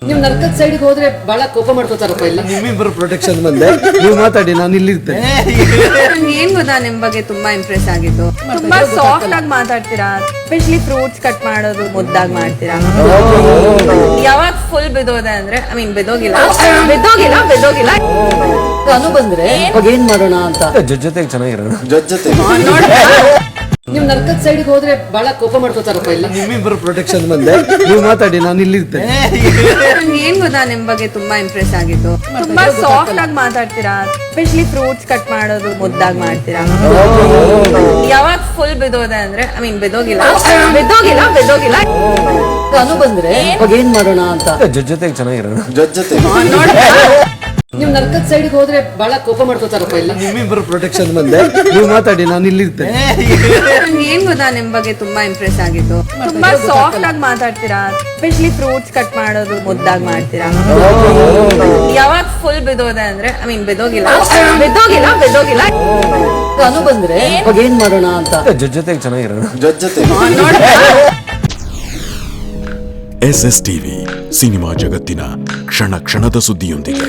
ನೀವು ನರ್ಕದ ಸೈಡ್ಗೆ ಹೋದ್ರೆ ಬಹಳ ಕೋಪ ಮಾಡ್ಕೋತಾರಪ್ಪ ಇಲ್ಲಿ. ನಿಮ್ಮಿಬ್ಬರು ಪ್ರೊಟೆಕ್ಷನ್ ಬಂದೆ, ನೀವು ಮಾತಾಡಿ, ನಾನು ಇಲ್ಲಿರ್ತೇನೆ. ನಂಗೆ ಏನ್ ಗೊತ್ತಾ ನಿಮ್ ಬಗ್ಗೆ ತುಂಬಾ ಇಂಪ್ರೆಸ್ ಆಗಿದ್ದು, ತುಂಬಾ ಸಾಫ್ಟ್ ಆಗಿ ಮಾತಾಡ್ತೀರಾ, ಸ್ಪೆಷಲಿ ಫ್ರೂಟ್ಸ್ ಕಟ್ ಮಾಡೋದು ಮುದ್ದಾಗಿ ಮಾಡ್ತೀರಾ. ಯಾವಾಗ ಫುಲ್ ಬಿದೋದೆ ಅಂದ್ರೆ ಐ ಮೀನ್ ಬಿದೋಗಿಲ್ಲ. ಅನು ಬಂದ್ರೆ ಅವಾಗ ಏನ್ ಮಾಡೋಣ ಅಂತ. ಜೊತೆಗೆ ಚೆನ್ನಾಗಿರೋಣ. ನೀವು ನರ್ಕದ ಸೈಡ್ಗೆ ಹೋದ್ರೆ ಬಹಳ ಕೋಪ ಮಾಡ್ಕೋತಾರಪ್ಪ ಇಲ್ಲಿ. ನಿಮ್ಮಿಬ್ಬರು ಪ್ರೊಟೆಕ್ಷನ್ ಬಂದೆ, ನೀವು ಮಾತಾಡಿ, ನಾನು ಇಲ್ಲಿರ್ತೇನೆ. ನಂಗೆ ಏನ್ ಗೊತ್ತಾ ನಿಮ್ ಬಗ್ಗೆ ತುಂಬಾ ಇಂಪ್ರೆಸ್ ಆಗಿದ್ದು, ತುಂಬಾ ಸಾಫ್ಟ್ ಆಗಿ ಮಾತಾಡ್ತೀರಾ, ಸ್ಪೆಷಲಿ ಫ್ರೂಟ್ಸ್ ಕಟ್ ಮಾಡೋದು ಮುದ್ದಾಗಿ ಮಾಡ್ತೀರಾ. ಯಾವಾಗ ಫುಲ್ ಬಿದೋದೆ ಅಂದ್ರೆ ಐ ಮೀನ್ ಬಿದೋಗಿಲ್ಲ. ಅನು ಬಂದ್ರೆ ಅವಾಗ ಏನ್ ಮಾಡೋಣ ಅಂತ. ಜೊತೆಗೆ ಚೆನ್ನಾಗಿರೋಣ. ನೀವು ನರ್ಕದ ಸೈಡ್ಗೆ ಹೋದ್ರೆ ಬಹಳ ಕೋಪ ಮಾಡ್ಕೋತಾರಪ್ಪ ಇಲ್ಲಿ. ನಿಮ್ಮಿಬ್ಬರು ಪ್ರೊಟೆಕ್ಷನ್ ಬಂದೆ, ನೀವು ಮಾತಾಡಿ, ನಾನು ಇಲ್ಲಿರ್ತೇನೆ. ನಂಗೆ ಏನ್ ಗೊತ್ತಾ ನಿಮ್ ಬಗ್ಗೆ ತುಂಬಾ ಇಂಪ್ರೆಸ್ ಆಗಿದ್ದು, ತುಂಬಾ ಸಾಫ್ಟ್ ಆಗಿ ಮಾತಾಡ್ತೀರಾ, ಸ್ಪೆಷಲಿ ಫ್ರೂಟ್ಸ್ ಕಟ್ ಮಾಡೋದು ಮುದ್ದಾಗಿ ಮಾಡ್ತೀರಾ. ಯಾವಾಗ ಫುಲ್ ಬಿದೋದೆ ಅಂದ್ರೆ ಐ ಮೀನ್ ಬಿದೋಗಿಲ್ಲ. ಅನು ಬಂದ್ರೆ ಅವಾಗ ಏನ್ ಮಾಡೋಣ ಅಂತ. ಜೊತೆಗೆ ಚೆನ್ನಾಗಿರೋಣ. SS ಟಿವಿ ಸಿನಿಮಾ ಜಗತ್ತಿನ ಕ್ಷಣ ಕ್ಷಣದ ಸುದ್ದಿಯೊಂದಿಗೆ.